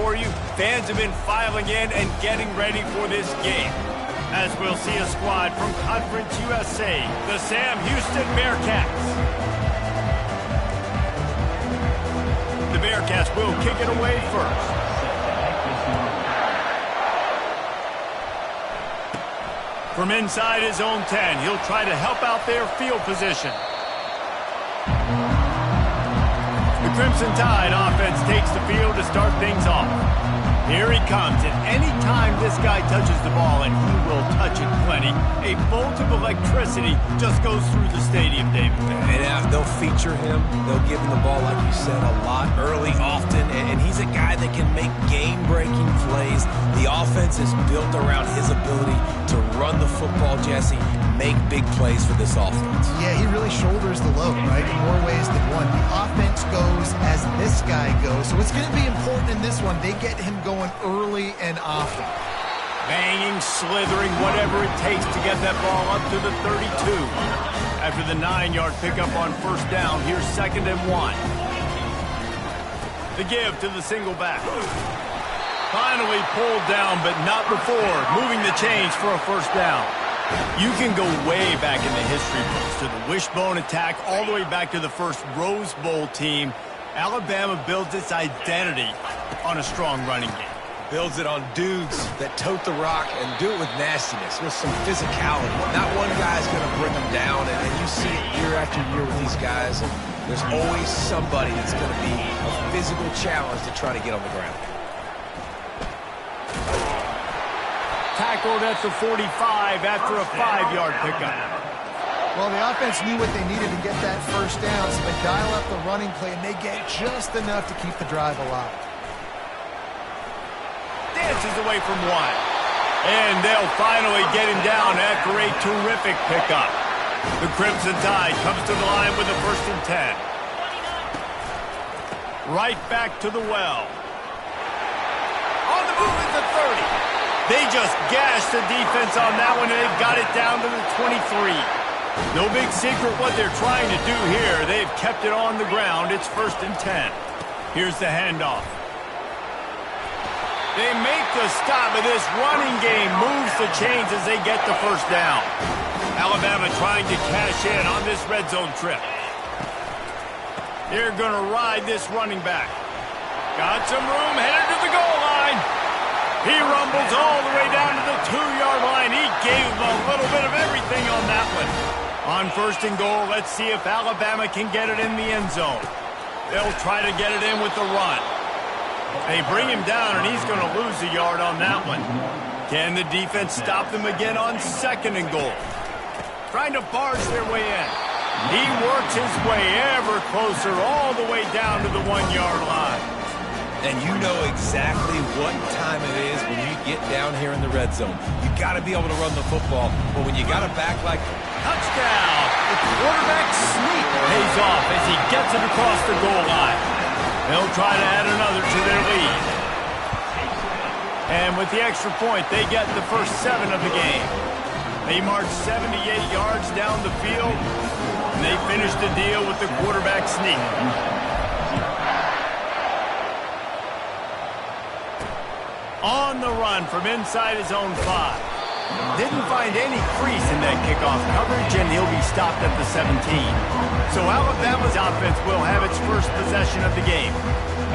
for you. Fans have been filing in and getting ready for this game. As we'll see a squad from Conference USA, the Sam Houston Bearcats. The Bearcats will kick it away first. From inside his own 10, he'll try to help out their field position. The Crimson Tide offense takes the field to start things off. Here he comes, and any time this guy touches the ball, and he will touch it plenty, a bolt of electricity just goes through the stadium, David. And they'll feature him. They'll give him the ball, like you said, a lot, early, often, and he's a guy that can make game-breaking plays. The offense is built around his ability to run the football, Jesse, make big plays for this offense. Yeah, he really shoulders the load, right, in more ways than one. The offense goes as this guy goes, so it's going to be important in this one. They get him going early and often. Banging, slithering, whatever it takes to get that ball up to the 32. After the 9-yard pickup on first down, here's 2nd and 1. The give to the single back. Finally pulled down, but not before moving the chains for a first down. You can go way back in the history books to the wishbone attack, all the way back to the first Rose Bowl team. Alabama builds its identity on a strong running game. Builds it on dudes that tote the rock and do it with nastiness, with some physicality. Not one guy's going to bring them down, and you see it year after year with these guys. And there's always somebody that's going to be a physical challenge to try to get on the ground. Tackled at the 45 after a 5-yard pickup. Well, the offense knew what they needed to get that first down, so they dial up the running play, and they get just enough to keep the drive alive. Dances away from one. And they'll finally get him down after a terrific pickup. The Crimson Tide comes to the line with a 1st and 10. Right back to the well. On the move at the 30. They just gashed the defense on that one, and they got it down to the 23. No big secret what they're trying to do here. They've kept it on the ground. It's 1st and 10. Here's the handoff. They make the stop, but this running game moves the chains as they get the first down. Alabama trying to cash in on this red zone trip. They're going to ride this running back. Got some room, headed to the goal line. He rumbles all the way down to the 2-yard line. He gave them a little bit of everything on that one. On 1st and goal, let's see if Alabama can get it in the end zone. They'll try to get it in with the run. They bring him down, and he's going to lose a yard on that one. Can the defense stop them again on 2nd and goal? Trying to barge their way in. He works his way ever closer all the way down to the 1-yard line. And you know exactly what time it is when you get down here in the red zone. You got to be able to run the football, but when you got a back like touchdown, the quarterback sneak pays off as he gets it across the goal line. They'll try to add another to their lead. And with the extra point, they get the first 7 of the game. They march 78 yards down the field, and they finish the deal with the quarterback sneak. On the run from inside his own 5. Didn't find any crease in that kickoff coverage, and he'll be stopped at the 17. So Alabama's offense will have its first possession of the game.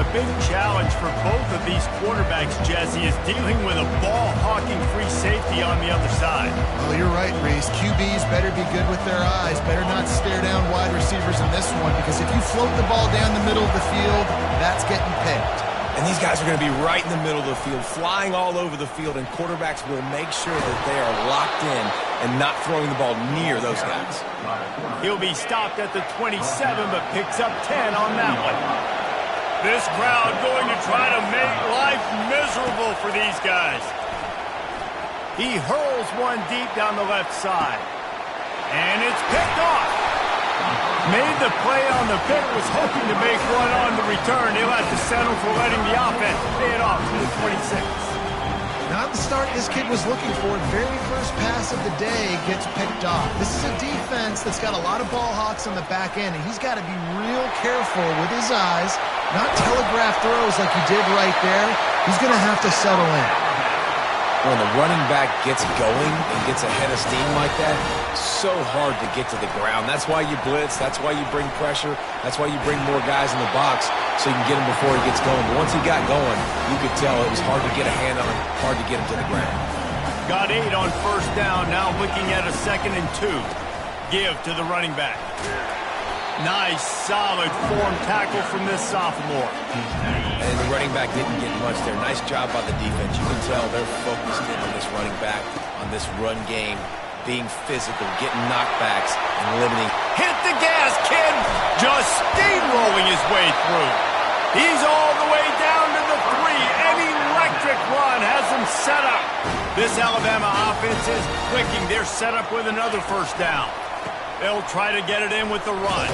A big challenge for both of these quarterbacks, Jesse, is dealing with a ball-hawking free safety on the other side. Well, you're right, Reese. QBs better be good with their eyes. Better not stare down wide receivers in this one, because if you float the ball down the middle of the field, that's getting picked. And these guys are going to be right in the middle of the field, flying all over the field, and quarterbacks will make sure that they are locked in and not throwing the ball near those guys. He'll be stopped at the 27, but picks up 10 on that one. This crowd going to try to make life miserable for these guys. He hurls one deep down the left side. And it's picked off. Made the play on the pick, was hoping to make one on the return. He'll have to settle for letting the offense pay it off to the 26. Not the start this kid was looking for. The very first pass of the day gets picked off. This is a defense that's got a lot of ball hawks on the back end, and he's got to be real careful with his eyes, not telegraph throws like he did right there, He's going to have to settle in. When the running back gets going and gets a head of steam like that, so hard to get to the ground. That's why you blitz. That's why you bring pressure. That's why you bring more guys in the box so you can get him before he gets going. But once he got going, you could tell it was hard to get a hand on him, hard to get him to the ground. Got 8 on first down. Now looking at a 2nd and 2. Give to the running back. Nice, solid form tackle from this sophomore. And the running back didn't get much there. Nice job by the defense. You can tell they're focused in on this running back, on this run game, being physical, getting knockbacks, and limiting. Hit the gas, kid! Just steamrolling his way through. He's all the way down to the 3. An electric run has him set up. This Alabama offense is clicking. They're set up with another first down. They'll try to get it in with the run.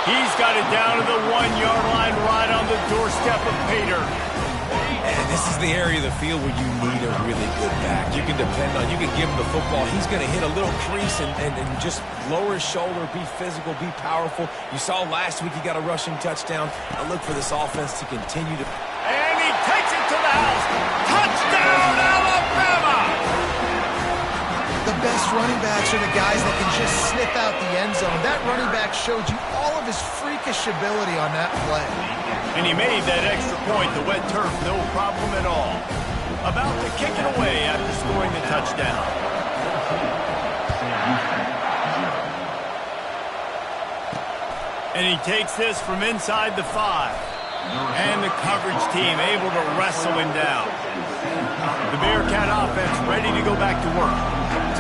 He's got it down to the 1-yard line right on the doorstep of Pater. And this is the area of the field where you need a really good back. You can depend on, you can give him the football. He's going to hit a little crease and just lower his shoulder, be physical, be powerful. You saw last week he got a rushing touchdown. I look for this offense to continue to... And he takes it to the house. Touchdown, Alabama! The best running backs are the guys that can just sniff out the end zone. That running back showed you all of his freakish ability on that play. And he made that extra point, the wet turf, no problem at all. About to kick it away after scoring the touchdown. And he takes this from inside the 5. And the coverage team able to wrestle him down. The Bearcat offense ready to go back to work.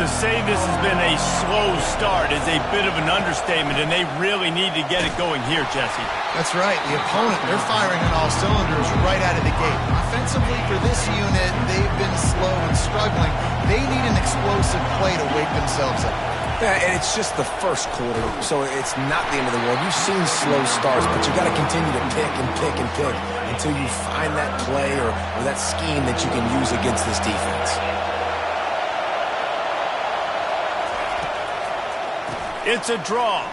To say this has been a slow start is a bit of an understatement, and they really need to get it going here, Jesse. That's right. The opponent, they're firing on all cylinders right out of the gate. Offensively, for this unit, they've been slow and struggling. They need an explosive play to wake themselves up. Yeah, and it's just the first quarter, so it's not the end of the world. You've seen slow starts, but you got to continue to pick and pick and pick until you find that play or that scheme that you can use against this defense. It's a draw.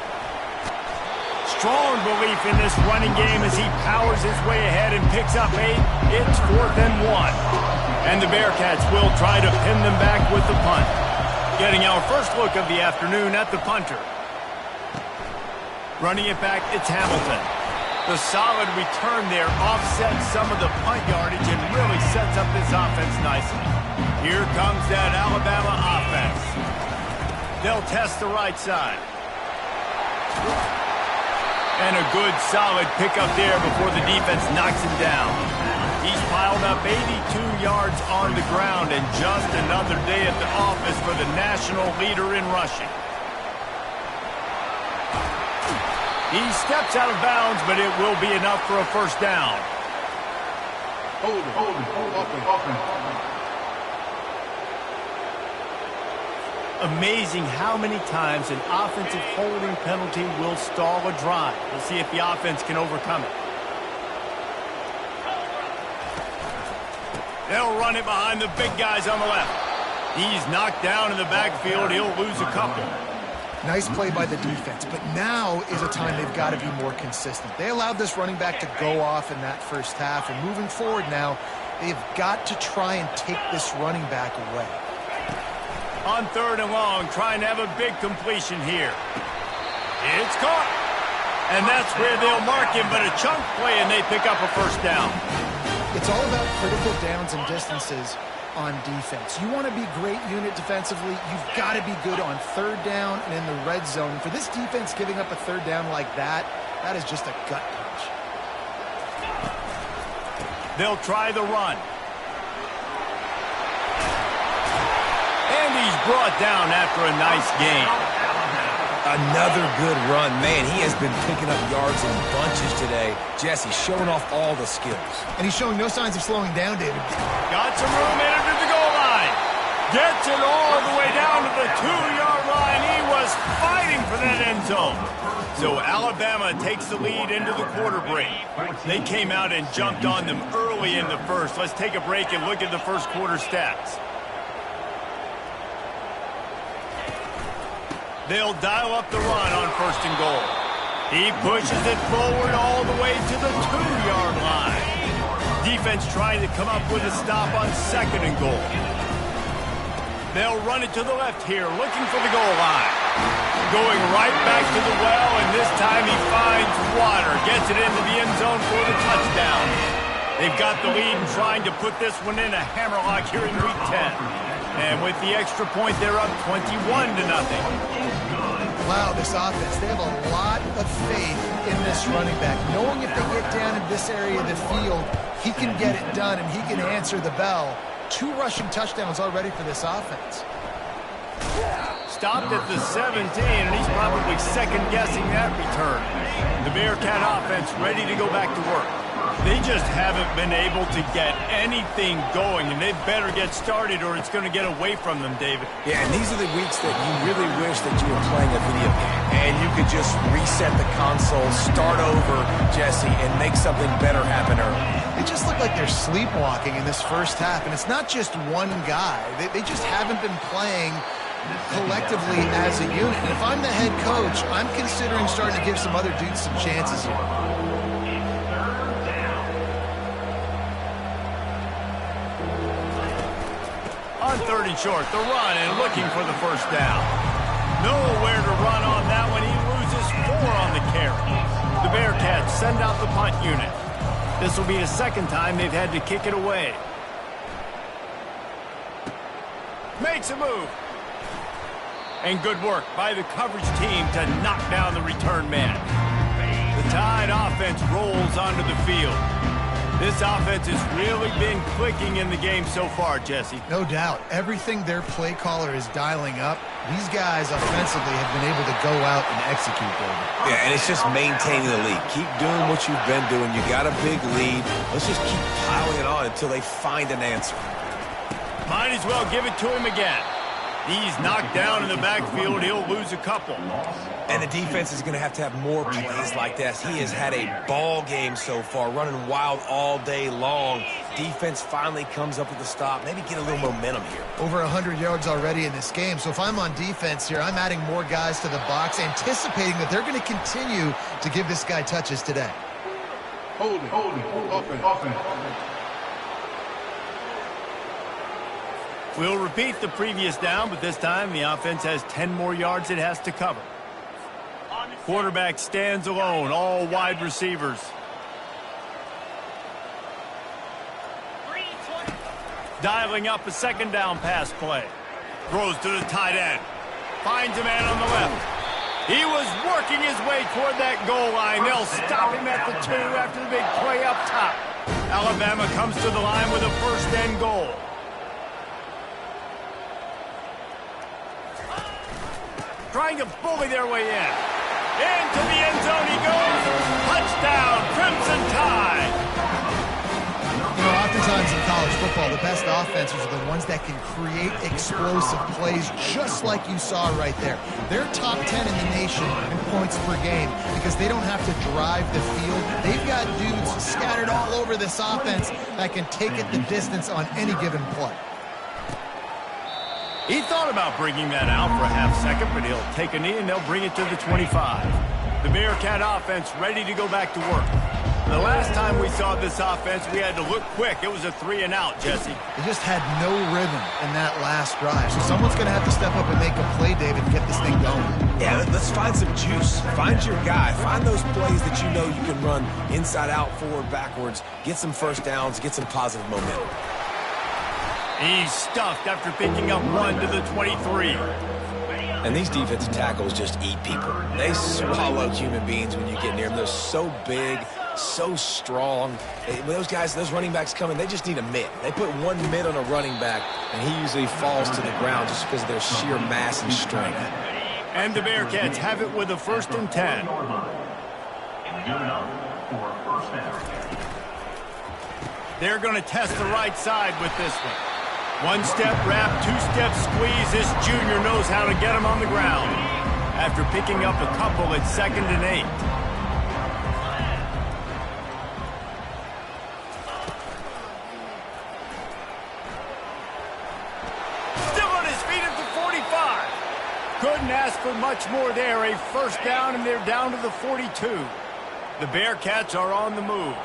Strong belief in this running game as he powers his way ahead and picks up 8. It's 4th and 1. And the Bearcats will try to pin them back with the punt. Getting our first look of the afternoon at the punter. Running it back, it's Hamilton. The solid return there offsets some of the punt yardage and really sets up this offense nicely. Here comes that Alabama offense. They'll test the right side. And a good solid pickup there before the defense knocks him down. He's piled up 82 yards on the ground, and just another day at the office for the national leader in rushing. He steps out of bounds, but it will be enough for a first down. Hold it. Amazing how many times an offensive holding penalty will stall a drive. We'll see if the offense can overcome it. They'll run it behind the big guys on the left. He's knocked down in the backfield. He'll lose a couple. Nice play by the defense, but now is a time they've got to be more consistent. They allowed this running back to go off in that first half, and moving forward now, they've got to try and take this running back away. On 3rd and long, trying to have a big completion here. It's caught. And that's where they'll mark him, but a chunk play, and they pick up a first down. It's all about critical downs and distances on defense. You want to be a great unit defensively, you've got to be good on 3rd down and in the red zone. For this defense giving up a 3rd down like that, that is just a gut punch. They'll try the run. And he's brought down after a nice gain. Another good run. Man, he has been picking up yards in bunches today. Jesse showing off all the skills. And he's showing no signs of slowing down, David. Got some room in to the goal line. Gets it all the way down to the 2-yard line. He was fighting for that end zone. So Alabama takes the lead into the quarter break. They came out and jumped on them early in the first. Let's take a break and look at the first quarter stats. They'll dial up the run on 1st and goal. He pushes it forward all the way to the 2-yard line. defense trying to come up with a stop on 2nd and goal. They'll run it to the left here, looking for the goal line. Going right back to the well, and this time he finds water. Gets it into the end zone for the touchdown. They've got the lead and trying to put this one in a hammerlock here in Week 10. And with the extra point, they're up 21-0. Wow, this offense, they have a lot of faith in this running back. Knowing if they get down in this area of the field, he can get it done and he can answer the bell. 2 rushing touchdowns already for this offense. Stopped at the 17, and he's probably second-guessing that return. The Bearcat offense ready to go back to work. They just haven't been able to get anything going, and they better get started or it's going to get away from them, David. Yeah, and these are the weeks that you really wish that you were playing a video game and you could just reset the console, start over, Jesse, and make something better happen early. They just look like they're sleepwalking in this first half, and it's not just one guy. They just haven't been playing collectively as a unit. And if I'm the head coach, I'm considering starting to give some other dudes some chances here. On 3rd and short, the run and looking for the first down. Nowhere to run on that one. He loses 4 on the carry. The Bearcats send out the punt unit. This will be the 2nd time they've had to kick it away. Makes a move. And good work by the coverage team to knock down the return man. The Tide offense rolls onto the field. This offense has really been clicking in the game so far, Jesse. No doubt. Everything their play caller is dialing up, these guys offensively have been able to go out and execute, David. Yeah, and it's just maintaining the lead. Keep doing what you've been doing. You got a big lead. Let's just keep piling it on until they find an answer. Might as well give it to him again. He's knocked down in the backfield. He'll lose a couple. And the defense is going to have more plays like this. He has had a ball game so far, running wild all day long. Defense finally comes up with a stop. Maybe get a little momentum here. Over 100 yards already in this game. So if I'm on defense here, I'm adding more guys to the box, anticipating that they're going to continue to give this guy touches today. Hold it. Offense. We'll repeat the previous down, but this time the offense has 10 more yards it has to cover. Quarterback stands alone, all wide receivers. Dialing up a 2nd down pass play. Throws to the tight end. Finds a man on the left. He was working his way toward that goal line. They'll stop him at the 2 after the big play up top. Alabama comes to the line with a 1st and goal. Trying to bully their way in. Into the end zone he goes. Touchdown, Crimson Tide. You know, oftentimes in college football, the best offenses are the ones that can create explosive plays, just like you saw right there. They're top 10 in the nation in points per game because they don't have to drive the field. They've got dudes scattered all over this offense that can take it the distance on any given play. He thought about bringing that out for a half-second, but he'll take a knee and they'll bring it to the 25. The Bearcat offense ready to go back to work. The last time we saw this offense, we had to look quick. It was a 3-and-out, Jesse. They just had no rhythm in that last drive. So someone's going to have to step up and make a play, David, and get this thing going. Yeah, let's find some juice. Find your guy. Find those plays that you know you can run inside out, forward, backwards. Get some 1st downs. Get some positive momentum. He's stuffed after picking up 1 to the 23. And these defensive tackles just eat people. They swallow human beings when you get near them. They're so big, so strong. When those guys, those running backs come in, they just need a mitt. They put 1 mitt on a running back, and he usually falls to the ground just because of their sheer mass and strength. And the Bearcats have it with a 1st and 10. They're going to test the right side with this one. 1-step wrap, 2-step squeeze. This junior knows how to get him on the ground. After picking up a couple at 2nd and 8. Still on his feet at the 45. Couldn't ask for much more there. A 1st down, and they're down to the 42. The Bearcats are on the move.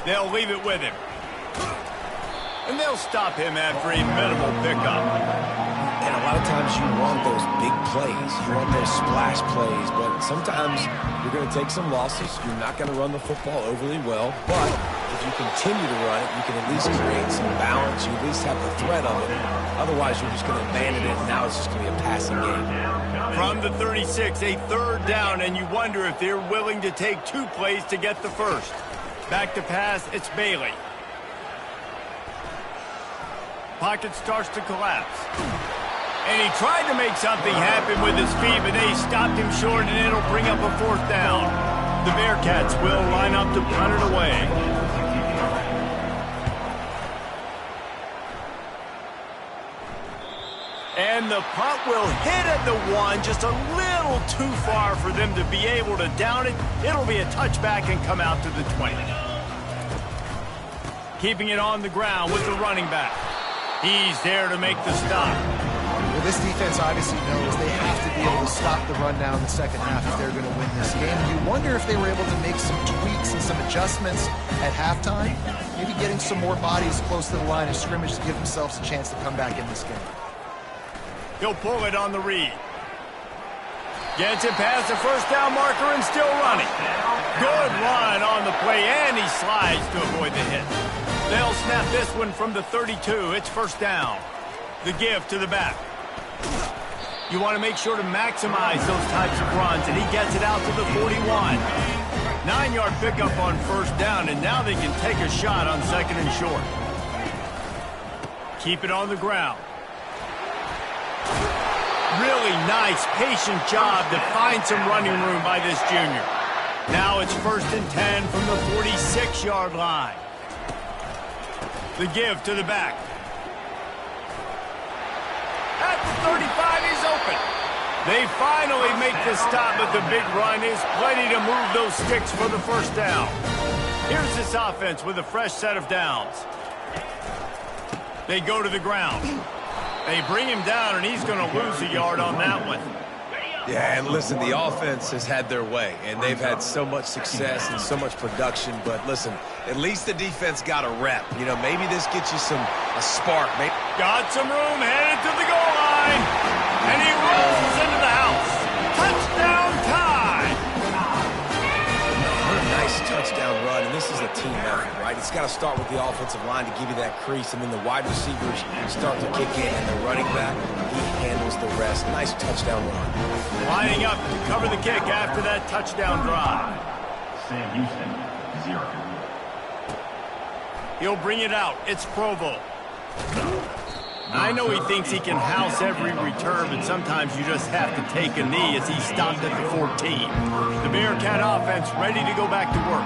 They'll leave it with him. And they'll stop him after a minimal pickup. And a lot of times you want those big plays. You want those splash plays. But sometimes you're going to take some losses. You're not going to run the football overly well. But if you continue to run it, you can at least create some balance. You at least have the threat of it. Otherwise, you're just going to abandon it, and now it's just going to be a passing game. From the 36, a third down, and you wonder if they're willing to take 2 plays to get the first. Back to pass, it's Bailey. Pocket starts to collapse. And he tried to make something happen with his feet, but they stopped him short, and it'll bring up a 4th down. The Bearcats will line up to punt it away. And the punt will hit at the 1, just a little too far for them to be able to down it. It'll be a touchback and come out to the 20. Keeping it on the ground with the running back. He's there to make the stop. Well, this defense obviously knows they have to be able to stop the run down in the second half if they're going to win this game. You wonder if they were able to make some tweaks and some adjustments at halftime, maybe getting some more bodies close to the line of scrimmage to give themselves a chance to come back in this game. He'll pull it on the read. Gets it past the 1st down marker and still running. Good run on the play, and he slides to avoid the hit. They'll snap this one from the 32. It's 1st down. The give to the back. You want to make sure to maximize those types of runs, and he gets it out to the 41. 9-yard pickup on 1st down, and now they can take a shot on 2nd and short. Keep it on the ground. Really nice, patient job to find some running room by this junior. Now it's 1st and 10 from the 46-yard line. The give to the back. At the 35, he's open. They finally make the stop, but the big run is plenty to move those sticks for the 1st down. Here's this offense with a fresh set of downs. They go to the ground. They bring him down, and he's going to lose a yard on that one. Yeah, and listen, the offense has had their way, and they've had so much success and so much production. But listen, at least the defense got a rep. You know, maybe this gets you a spark. Maybe. Got some room, headed to the goal line, and he rolls into the house. Touchdown time! What a nice touchdown run, and this is a team effort, right? It's got to start with the offensive line to give you that crease, and then the wide receivers start to kick in, and the running back, he handles the rest. Nice touchdown run. Lining up to cover the kick after that touchdown drive. Sam Houston, 0. He'll bring it out. It's Provo. I know he thinks he can house every return, but sometimes you just have to take a knee as he stopped at the 14. The Bearcat offense ready to go back to work.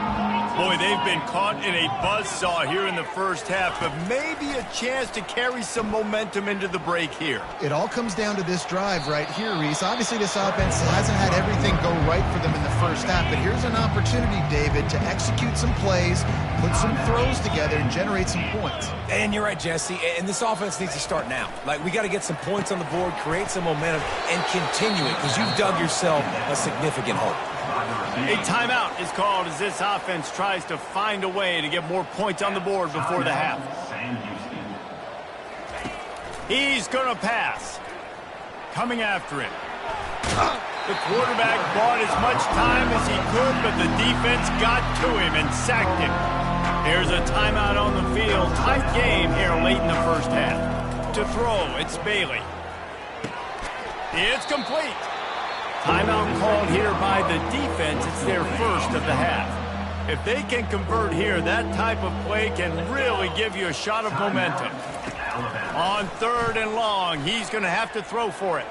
Boy, they've been caught in a buzzsaw here in the 1st half, but maybe a chance to carry some momentum into the break here. It all comes down to this drive right here, Reese. Obviously, this offense hasn't had everything go right for them in the 1st half, but here's an opportunity, David, to execute some plays, put some throws together, and generate some points. And you're right, Jesse, and this offense needs to start now. Like, we got to get some points on the board, create some momentum, and continue it, because you've dug yourself a significant hole. A timeout is called as this offense tries to find a way to get more points on the board before the half. He's going to pass. Coming after him. The quarterback bought as much time as he could, but the defense got to him and sacked him. There's a timeout on the field. Tight game here late in the 1st half. To throw, it's Bailey. It's complete. Timeout called here by the defense. It's their 1st of the half. If they can convert here, that type of play can really give you a shot of momentum. On 3rd and long, he's going to have to throw for it.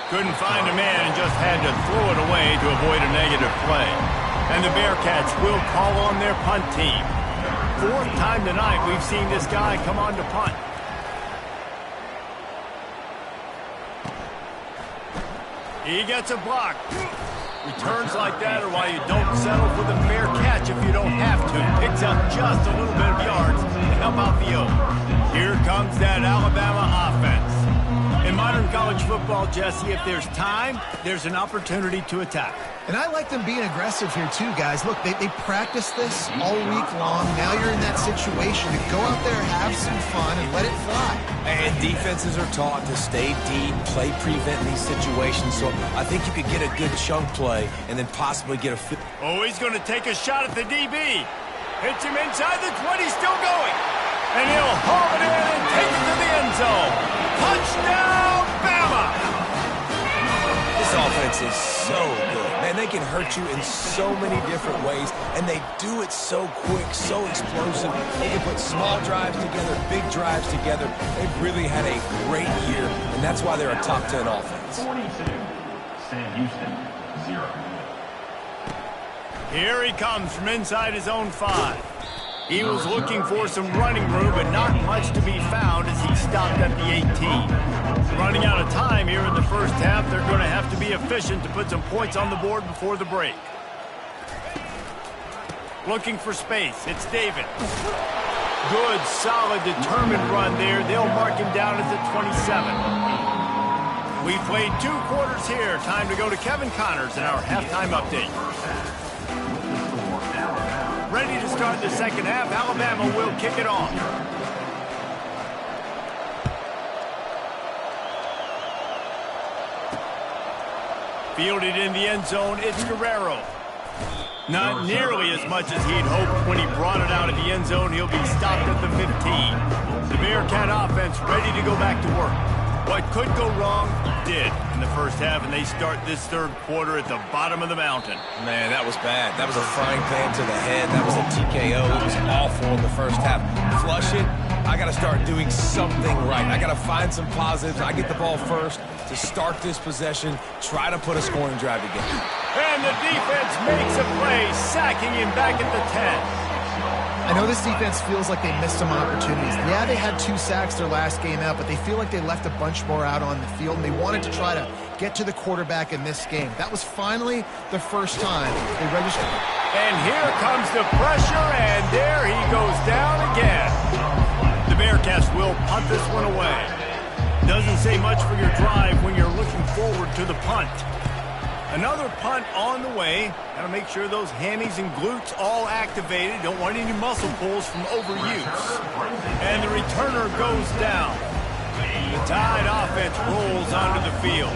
Couldn't find a man and just had to throw it away to avoid a negative play. And the Bearcats will call on their punt team. 4th time tonight we've seen this guy come on to punt. He gets a block. Returns like that are why you don't settle for the fair catch if you don't have to. Picks up just a little bit of yards to help out the O. Here comes that Alabama offense. In modern college football, Jesse, if there's time, there's an opportunity to attack. And I like them being aggressive here too, guys. Look, they practice this all week long. Now you're in that situation to go out there, have some fun, and let it fly. And defenses are taught to stay deep, play prevent in these situations. So I think you could get a good chunk play and then possibly get a... Oh, he's going to take a shot at the DB. Hits him inside the 20, still going. And he'll haul it in and take it to the end zone. Touchdown, Bama! This offense is so good. Man, they can hurt you in so many different ways, and they do it so quick, so explosive. They can put small drives together, big drives together. They've really had a great year, and that's why they're a top 10 offense. 42, Sam Houston, 0. Here he comes from inside his own 5. He was looking for some running room, but not much to be found as he stopped at the 18. Running out of time here in the first half, they're going to have to be efficient to put some points on the board before the break. Looking for space, it's David. Good, solid, determined run there. They'll mark him down at the 27. We played 2 quarters here. Time to go to Kevin Connors in our halftime update. Ready to start the second half. Alabama will kick it off. Fielded in the end zone, it's Guerrero. Not nearly as much as he'd hoped when he brought it out of the end zone. He'll be stopped at the 15. The Bearcat offense ready to go back to work. What could go wrong did in the first half, and they start this third quarter at the bottom of the mountain. Man, that was bad. That was a frying pan to the head. That was a TKO. It was awful in the first half. Flush it. I got to start doing something right. I got to find some positives. I get the ball first to start this possession, try to put a scoring drive together. And the defense makes a play, sacking him back at the 10. I know this defense feels like they missed some opportunities. Yeah, they had 2 sacks their last game out, but they feel like they left a bunch more out on the field, and they wanted to try to get to the quarterback in this game. That was finally the first time they registered. And here comes the pressure, and there he goes down again. The Bearcats will punt this one away. Doesn't say much for your drive when you're looking forward to the punt. Another punt on the way. Got to make sure those hammies and glutes all activated. Don't want any muscle pulls from overuse. And the returner goes down. The Tide offense rolls onto the field.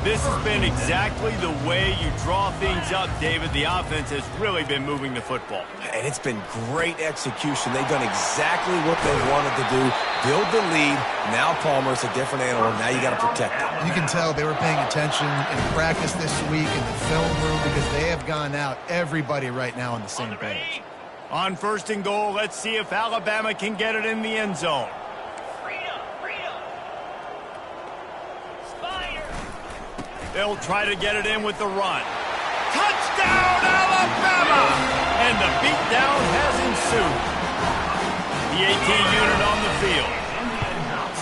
This has been exactly the way you draw things up, David. The offense has really been moving the football. And it's been great execution. They've done exactly what they wanted to do. Build the lead. Now Palmer's a different animal. Now you got to protect it. You can tell they were paying attention in practice this week in the film room because they have gone out, everybody right now on the same page. On 1st and goal, let's see if Alabama can get it in the end zone. They'll try to get it in with the run. Touchdown, Alabama! And the beatdown has ensued. The 18 unit on the field.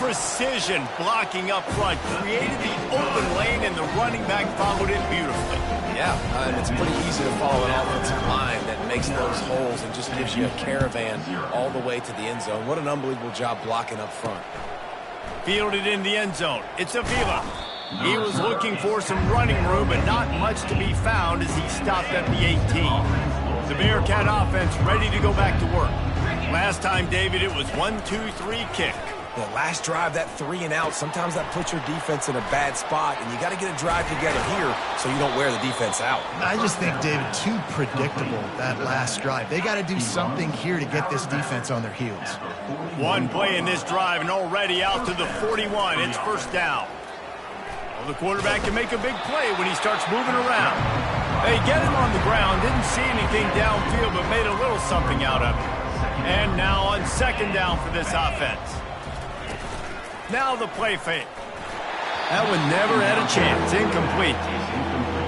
Precision blocking up front. Created the open lane, and the running back followed it beautifully. Yeah, and it's pretty easy to follow an offensive line that makes those holes and just gives you a caravan all the way to the end zone. What an unbelievable job blocking up front. Fielded in the end zone. It's Avila. He was looking for some running room, but not much to be found as he stopped at the 18. The Bearcat offense ready to go back to work. Last time, David, it was 1-2-3 kick. The last drive, that 3 and out, sometimes that puts your defense in a bad spot, and you got to get a drive together here so you don't wear the defense out. I just think, David, too predictable, that last drive. They got to do something here to get this defense on their heels. One play in this drive, and already out to the 41. It's first down. Well, the quarterback can make a big play when he starts moving around. They get him on the ground, didn't see anything downfield, but made a little something out of it. And now on 2nd down for this offense. Now the play fake. That one never had a chance. Incomplete.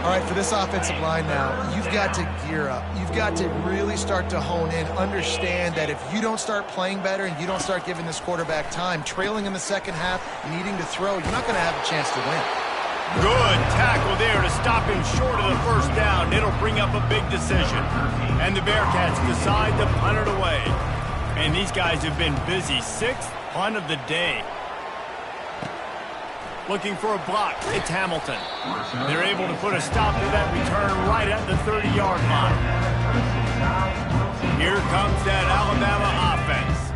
All right, for this offensive line now, you've got to gear up. You've got to really start to hone in, understand that if you don't start playing better and you don't start giving this quarterback time, trailing in the second half, needing to throw, you're not going to have a chance to win. Good tackle there to stop him short of the first down. It'll bring up a big decision. And the Bearcats decide to punt it away. And these guys have been busy. 6th punt of the day. Looking for a block. It's Hamilton. They're able to put a stop to that return right at the 30-yard line. Here comes that Alabama offense.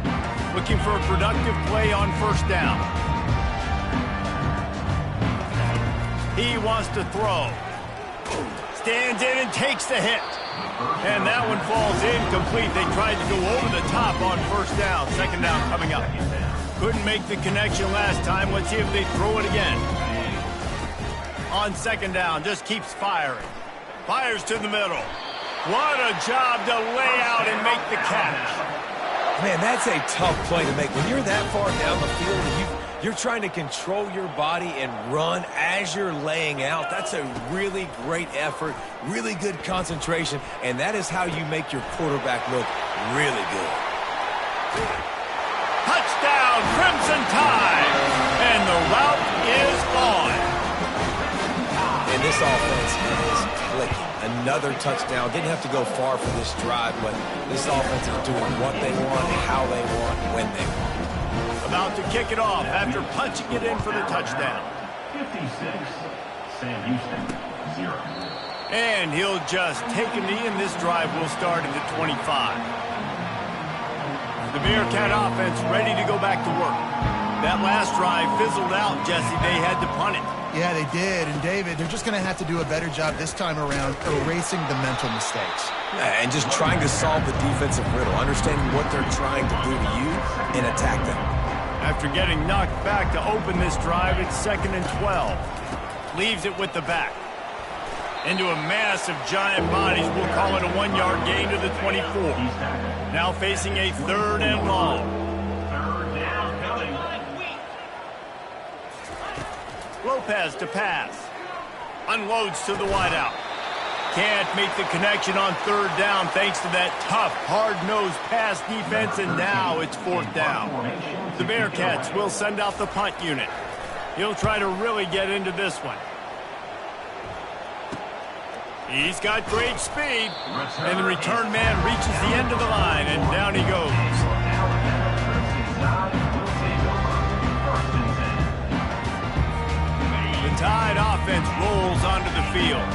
Looking for a productive play on first down. He wants to throw. Stands in and takes the hit. And that one falls incomplete. They tried to go over the top on first down. Second down coming up. Couldn't make the connection last time. Let's see if they throw it again. On second down, just keeps firing. Fires to the middle. What a job to lay out and make the catch. Man, that's a tough play to make. When you're that far down the field and you're trying to control your body and run as you're laying out, that's a really great effort, really good concentration, and that is how you make your quarterback look really good. Touchdown, Crimson Tide, and the route is on. And this offense is clicking. Another touchdown. Didn't have to go far for this drive, but this offense is doing what they want, how they want, when they want. About to kick it off after punching it in for the touchdown. 56, Sam Houston, 0. And he'll just take a knee, and this drive will start at the 25. The Bearcat offense ready to go back to work. That last drive fizzled out, Jesse. They had to punt it. Yeah, they did. And, David, they're just going to have to do a better job this time around erasing the mental mistakes. And just trying to solve the defensive riddle, understanding what they're trying to do to you and attack them. After getting knocked back to open this drive, it's 2nd and 12. Leaves it with the back. Into a mass of giant bodies. We'll call it a 1-yard gain to the 24. Now facing a 3rd and long. Lopez to pass. Unloads to the wideout. Can't make the connection on 3rd down thanks to that tough, hard-nosed pass defense, and now it's 4th down. The Bearcats will send out the punt unit. He'll try to really get into this one. He's got great speed, and the return man reaches the end of the line, and down he goes. The Tide offense rolls onto the field.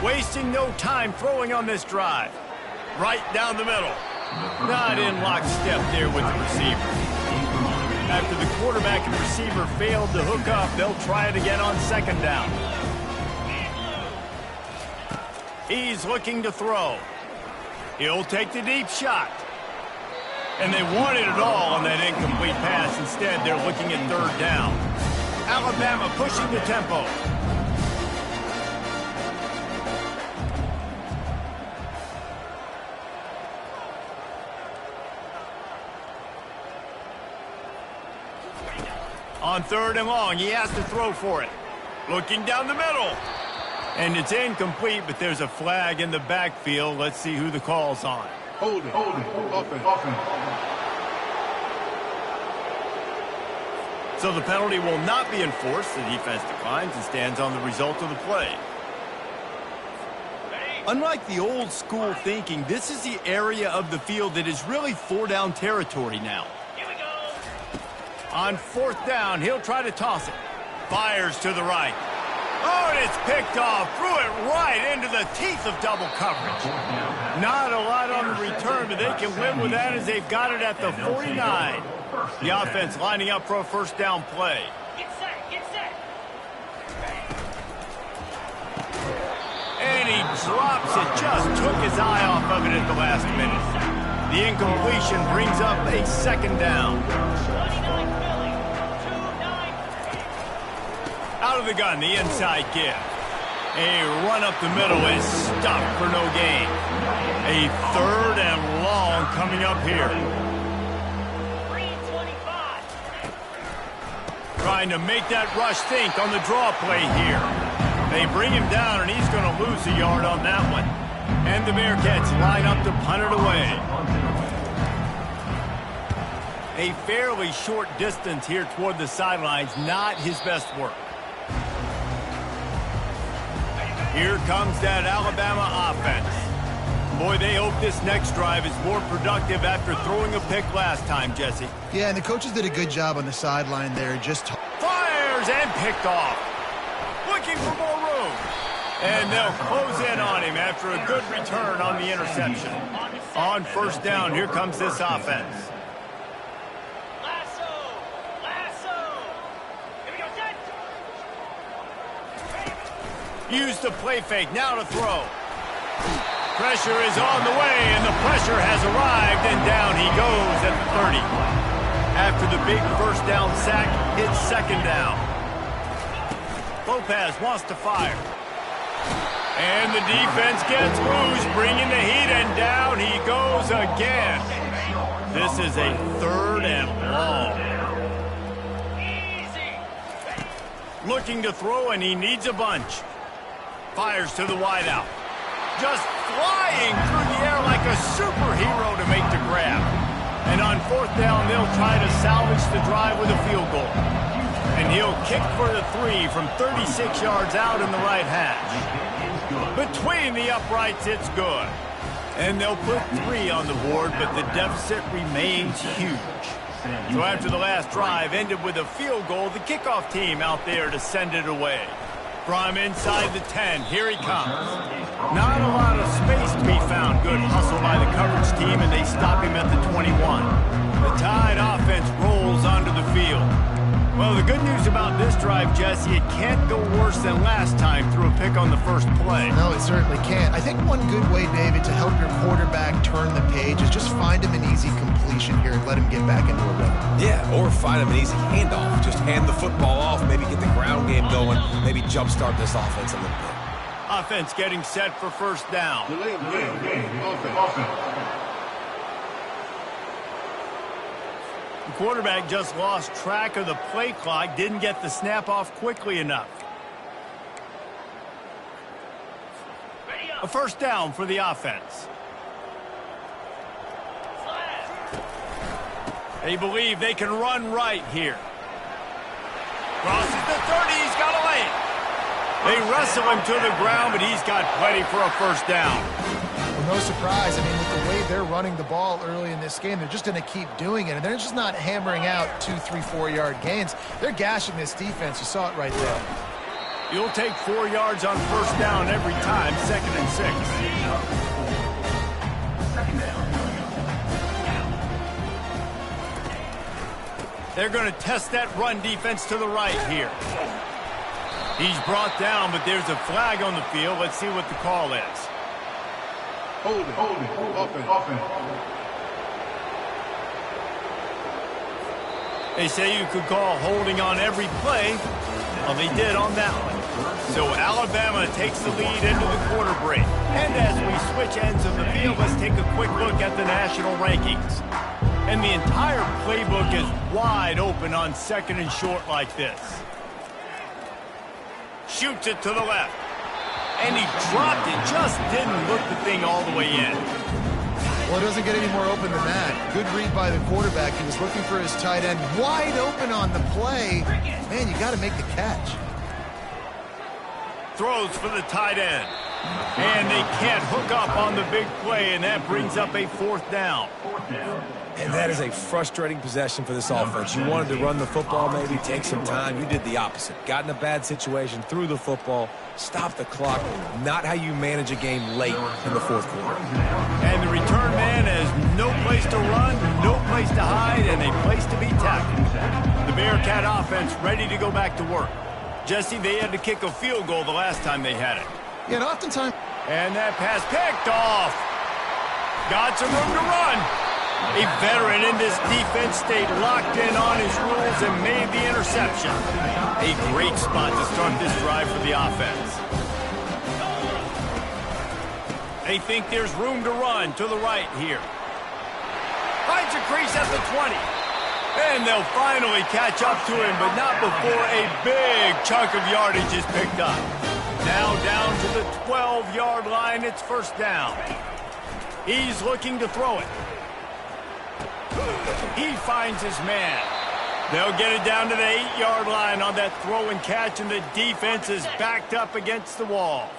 Wasting no time throwing on this drive. Right down the middle. Not in lockstep there with the receiver. After the quarterback and receiver failed to hook up, they'll try it again on 2nd down. He's looking to throw. He'll take the deep shot. And they wanted it all on that incomplete pass. Instead, they're looking at 3rd down. Alabama pushing the tempo. On 3rd and long, he has to throw for it. Looking down the middle. And it's incomplete, but there's a flag in the backfield. Let's see who the call's on. Hold it. Offense. So the penalty will not be enforced. The defense declines and stands on the result of the play. Unlike the old school thinking, this is the area of the field that is really 4-down territory now. On 4th down, he'll try to toss it. Fires to the right. Oh, and it's picked off. Threw it right into the teeth of double coverage. Not a lot on the return, but they can live with that as they've got it at the 49. The offense lining up for a 1st down play. Get set. And he drops it. Just took his eye off of it at the last minute. The incompletion brings up a 2nd down. Out of the gun, the inside give. A run up the middle is stopped for no gain. A 3rd and long coming up here. Trying to make that rush think on the draw play here. They bring him down, and he's going to lose a yard on that one. And the Bearcats line up to punt it away. A fairly short distance here toward the sidelines, not his best work. Here comes that Alabama offense. Boy, they hope this next drive is more productive after throwing a pick last time, Jesse. Yeah, and the coaches did a good job on the sideline there. Just fires and picked off. Looking for more room. And they'll close in on him after a good return on the interception. On first down, here comes this offense. Use the play fake, now to throw. Pressure is on the way, and the pressure has arrived, and down he goes at the 30. After the big first down sack, it's second down. Lopez wants to fire. And the defense gets loose, bringing the heat, and down he goes again. This is a third and long. Looking to throw, and he needs a bunch. Fires to the wideout. Just flying through the air like a superhero to make the grab. And on fourth down, they'll try to salvage the drive with a field goal. And he'll kick for the 3 from 36 yards out in the right hash. Between the uprights, it's good. And they'll put 3 on the board, but the deficit remains huge. So after the last drive ended with a field goal, the kickoff team out there to send it away. From inside the 10, here he comes. Not a lot of space to be found. Good hustle by the coverage team, and they stop him at the 21. The Tide offense rolls onto the field. Well, the good news about this drive, Jesse, it can't go worse than last time through a pick on the first play. No, it certainly can't. I think one good way, David, to help your quarterback turn the page is just find him an easy completion here and let him get back into a rhythm. Yeah, or find him an easy handoff. Just hand the football off, maybe get the ground game going, maybe jumpstart this offense a little bit. Offense getting set for first down. The quarterback just lost track of the play clock, didn't get the snap off quickly enough. A first down for the offense. They believe they can run right here. Crosses the 30, he's got a lane. They wrestle him to the ground, but he's got plenty for a first down. Well, no surprise. I mean, with the way they're running the ball early in this game, they're just going to keep doing it. And they're just not hammering out 2, 3, 4-yard gains. They're gashing this defense. You saw it right there. You'll take 4 yards on first down every time, 2nd and 6. They're going to test that run defense to the right here. He's brought down, but there's a flag on the field. Let's see what the call is. Hold it, offense. They say you could call holding on every play. Well, they did on that one. So Alabama takes the lead into the quarter break. And as we switch ends of the field, let's take a quick look at the national rankings. And the entire playbook is wide open on 2nd and short like this. Shoots it to the left. And he dropped it, just didn't look the thing all the way in. Well, it doesn't get any more open than that. Good read by the quarterback. He was looking for his tight end wide open on the play. Man, you got to make the catch. Throws for the tight end. And they can't hook up on the big play, and that brings up a 4th down. And that is a frustrating possession for this offense. You wanted to run the football, maybe take some time. You did the opposite. Got in a bad situation, threw the football, stopped the clock. Not how you manage a game late in the 4th quarter. And the return man has no place to run, no place to hide, and a place to be tackled. The Bearcat offense ready to go back to work. Jesse, they had to kick a field goal the last time they had it. Yeah, and oftentimes... And that pass picked off. Got some room to run. A veteran in this defense stayed locked in on his rules and made the interception. A great spot to start this drive for the offense. They think there's room to run to the right here. Finds a crease at the 20. And they'll finally catch up to him, but not before a big chunk of yardage is picked up. Now down to the 12-yard line, it's first down. He's looking to throw it. He finds his man. They'll get it down to the 8-yard line on that throw and catch, and the defense is backed up against the wall.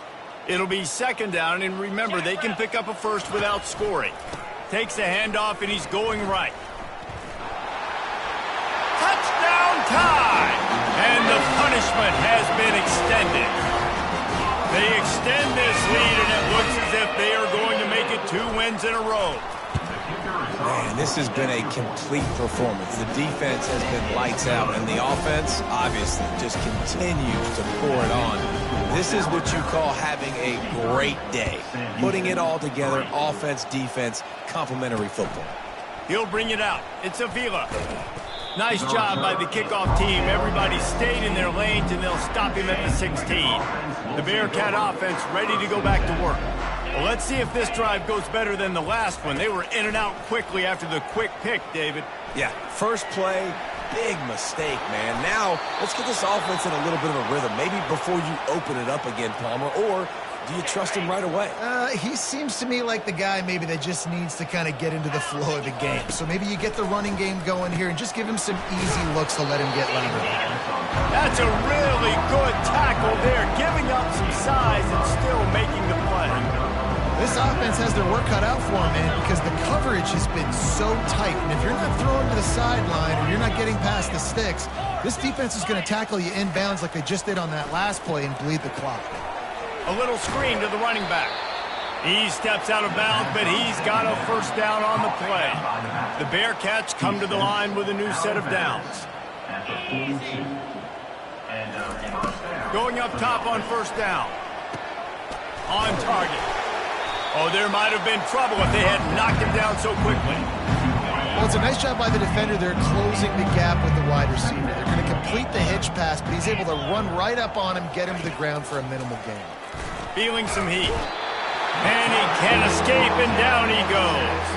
It'll be second down, and remember, they can pick up a first without scoring. Takes the handoff, and he's going right. Touchdown time! And the punishment has been extended. They extend this lead, and it looks as if they are going to make it 2 wins in a row. Man, this has been a complete performance. The defense has been lights out, and the offense, obviously, just continues to pour it on. This is what you call having a great day. Putting it all together, offense, defense, complementary football. He'll bring it out. It's Avila. Nice job by the kickoff team. Everybody stayed in their lanes, and they'll stop him at the 16. The Bearcat offense ready to go back to work. Well, let's see if this drive goes better than the last one. They were in and out quickly after the quick pick, David. Yeah, first play, big mistake, man. Now, let's get this offense in a little bit of a rhythm. Maybe before you open it up again, Palmer, or do you trust him right away? He seems to me like the guy maybe that just needs to kind of get into the flow of the game. So maybe you get the running game going here and just give him some easy looks to let him get later. That's a really good tackle there, giving up some size and still making the play. This offense has their work cut out for them, man, because the coverage has been so tight. And if you're not throwing to the sideline or you're not getting past the sticks, this defense is going to tackle you inbounds like they just did on that last play and bleed the clock. A little screen to the running back. He steps out of bounds, but he's got a first down on the play. The Bearcats come to the line with a new set of downs. Going up top on first down. On target. Oh, there might have been trouble if they had knocked him down so quickly. Well, it's a nice job by the defender. They're closing the gap with the wide receiver. They're going to complete the hitch pass, but he's able to run right up on him, get him to the ground for a minimal gain. Feeling some heat. And he can't escape, and down he goes.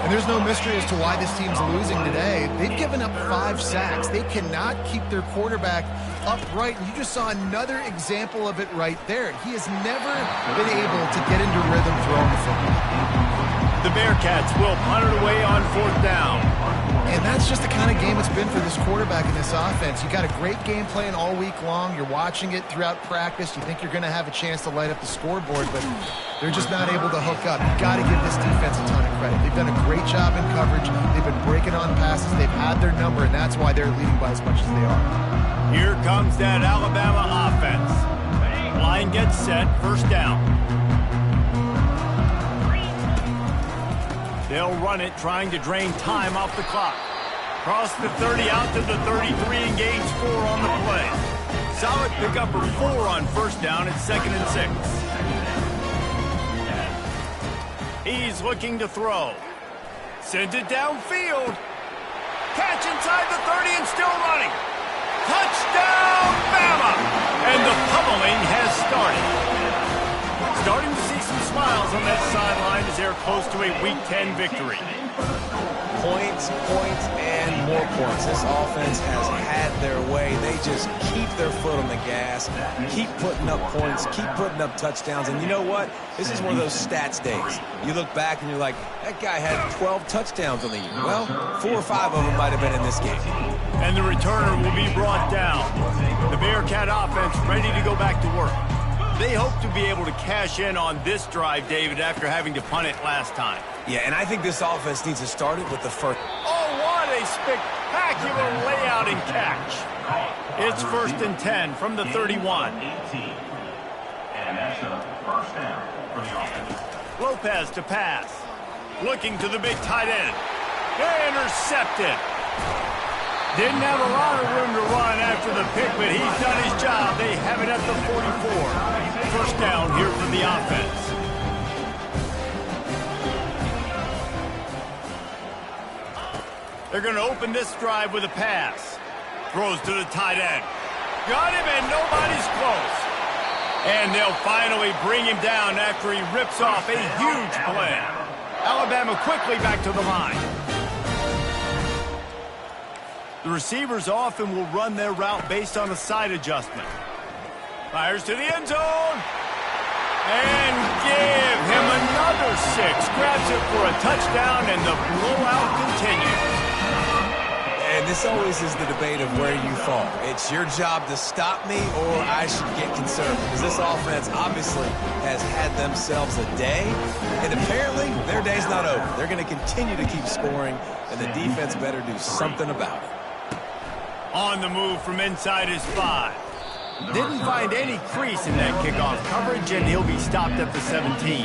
And there's no mystery as to why this team's losing today. They've given up 5 sacks. They cannot keep their quarterback upright. And you just saw another example of it right there. He has never been able to get into rhythm throwing the football. The Bearcats will punt it away on fourth down. And that's just the kind of game it's been for this quarterback in this offense. You got a great game plan all week long. You're watching it throughout practice. You think you're going to have a chance to light up the scoreboard, but they're just not able to hook up. You got to give this defense a ton of credit. They've done a great job in coverage. They've been breaking on passes. They've had their number, and that's why they're leading by as much as they are. Here comes that Alabama offense. Line gets set, first down. They'll run it, trying to drain time off the clock. Cross the 30 out to the 33 and gains 4 on the play. Solid pickup of 4 on first down at 2nd and 6. He's looking to throw. Sends it downfield. Catch inside the 30 and still running. Touchdown, Bama! And the pummeling has started. Starting to see some smiles on that sideline as they're close to a Week 10 victory. Points, and more points. This offense has had their way. They just keep their foot on the gas, keep putting up points, keep putting up touchdowns. And you know what? This is one of those stats days. You look back and you're like, that guy had 12 touchdowns on the year. Well, 4 or 5 of them might have been in this game. And the returner will be brought down. The Bearcat offense ready to go back to work. They hope to be able to cash in on this drive, David, after having to punt it last time. Yeah, and I think this offense needs to start it with the first. Oh, what a spectacular layout and catch. It's 1st and 10 from the 31. And that's a first down for the offense. Lopez to pass. Looking to the big tight end. Intercepted. Didn't have a lot of room to run after the pick, but he's done his job. They have it at the 44. First down here for the offense. They're going to open this drive with a pass. Throws to the tight end. Got him, and nobody's close. And they'll finally bring him down after he rips off a huge play. Alabama quickly back to the line. The receivers often will run their route based on a side adjustment. Fires to the end zone. And give him another 6. Grabs it for a touchdown, and the blowout continues. And And this always is the debate of where you fall. It's your job to stop me, or I should get concerned, because this offense obviously has had themselves a day, and apparently their day's not over. They're going to continue to keep scoring, and the defense better do something about it. On the move from inside his 5. Didn't find any crease in that kickoff coverage, and he'll be stopped at the 17.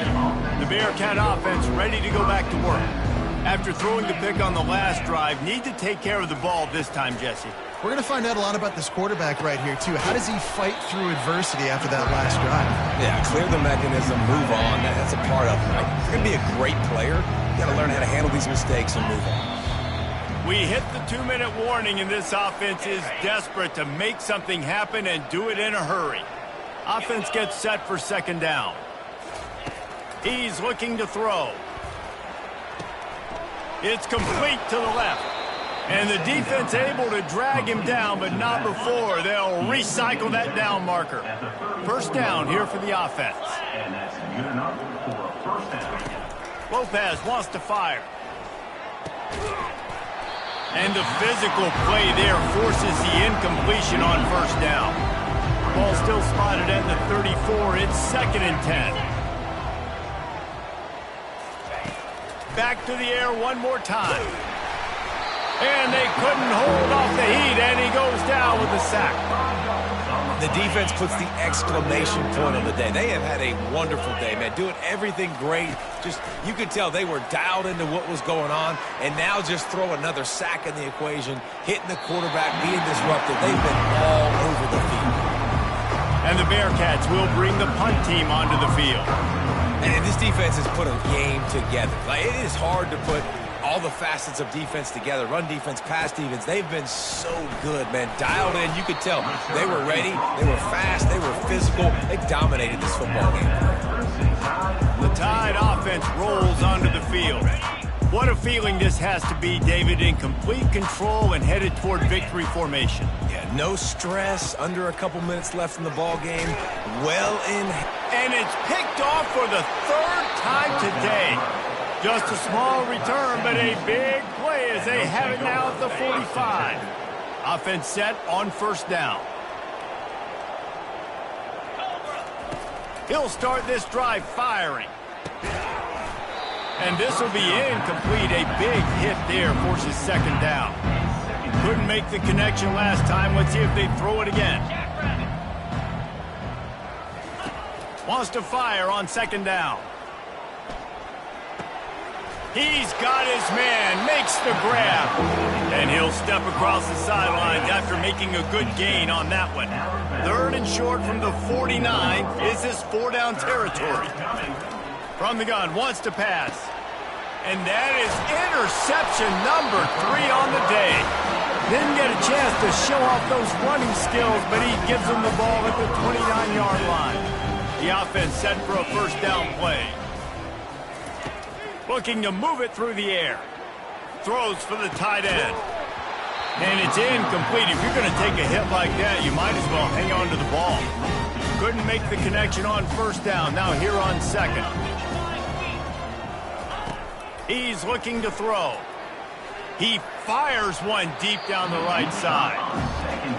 The Bearcat offense ready to go back to work. After throwing the pick on the last drive, need to take care of the ball this time, Jesse. We're going to find out a lot about this quarterback right here, too. How does he fight through adversity after that last drive? Yeah, clear the mechanism, move on. That's a part of it. Right? If you're going to be a great player, you got to learn how to handle these mistakes and move on. We hit the 2-minute warning, and this offense is desperate to make something happen and do it in a hurry. Offense gets set for second down. He's looking to throw. It's complete to the left. And the defense able to drag him down, but not before. They'll recycle that down marker. First down here for the offense. And that's good enough for a first down. Lopez wants to fire. And the physical play there forces the incompletion on first down. Ball still spotted at the 34. It's 2nd and 10. Back to the air one more time. And they couldn't hold off the heat, and he goes down with a sack. The defense puts the exclamation point on the day. They have had a wonderful day, man. Doing everything great. Just, you could tell they were dialed into what was going on, and now just throw another sack in the equation, hitting the quarterback, being disruptive. They've been all over the field. And the Bearcats will bring the punt team onto the field. And this defense has put a game together. Like, it is hard to put all the facets of defense together. Run defense, pass defense. They've been so good, man. Dialed in. You could tell they were ready. They were fast. They were physical. They dominated this football game. The Tide offense rolls onto the field. What a feeling this has to be, David, in complete control and headed toward victory formation. Yeah, no stress. Under a couple minutes left in the ball game. Well in. And it's picked off for the 3rd time today. Just a small return, but a big play as they have it now at the 45. Offense set on first down. He'll start this drive firing. And this will be incomplete. A big hit there forces second down. Couldn't make the connection last time. Let's see if they throw it again. Wants to fire on second down. He's got his man, makes the grab. And he'll step across the sidelines after making a good gain on that one. 3rd and short from the 49. Is this 4-down territory? From the gun, wants to pass. And that is interception number 3 on the day. Didn't get a chance to show off those running skills, but he gives them the ball at the 29-yard line. The offense set for a first down play. Looking to move it through the air. Throws for the tight end. And it's incomplete. If you're going to take a hit like that, you might as well hang on to the ball. Couldn't make the connection on first down. Now here on second. He's looking to throw. He fires one deep down the right side.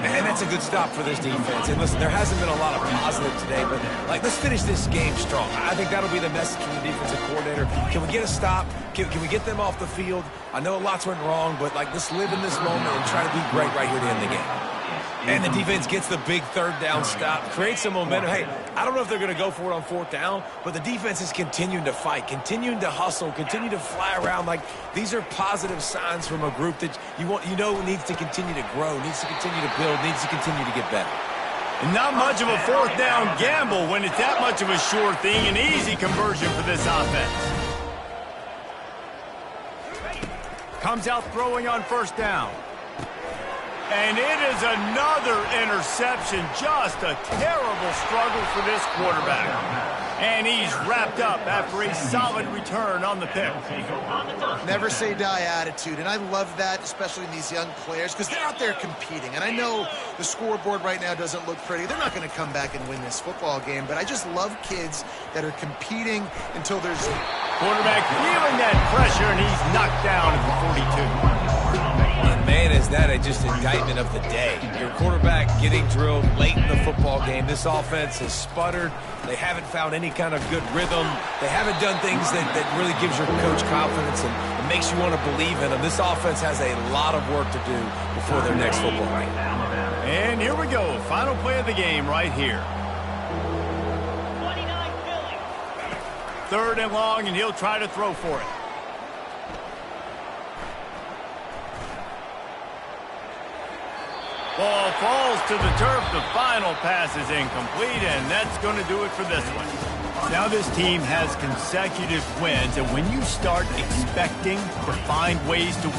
And that's a good stop for this defense. And listen, there hasn't been a lot of positive today, but like, let's finish this game strong. I think that'll be the message from the defensive coordinator. Can we get a stop? Can we get them off the field? I know lots went wrong, but like, let's live in this moment and try to be great right here to end the game. And the defense gets the big 3rd down stop, creates some momentum. Hey, I don't know if they're going to go for it on 4th down, but the defense is continuing to fight, continuing to hustle, continue to fly around. Like, these are positive signs from a group that you know needs to continue to grow, needs to continue to build, needs to continue to get better. And not much of a 4th down gamble when it's that much of a sure thing, an easy conversion for this offense. Comes out throwing on first down. And it is another interception. Just a terrible struggle for this quarterback. And he's wrapped up after a solid return on the pick. Never say die attitude, and I love that, especially in these young players, because they're out there competing. And I know the scoreboard right now doesn't look pretty. They're not going to come back and win this football game, but I just love kids that are competing until there's... Quarterback feeling that pressure, and he's knocked down at the 42. Man, is that just indictment of the day. Your quarterback getting drilled late in the football game. This offense has sputtered. They haven't found any kind of good rhythm. They haven't done things that really gives your coach confidence and makes you want to believe in them. This offense has a lot of work to do before their next football game. And here we go. Final play of the game right here. 29 Philly. 3rd and long, and he'll try to throw for it. Ball falls to the turf. The final pass is incomplete, and that's going to do it for this one. Now this team has consecutive wins, and when you start expecting to find ways to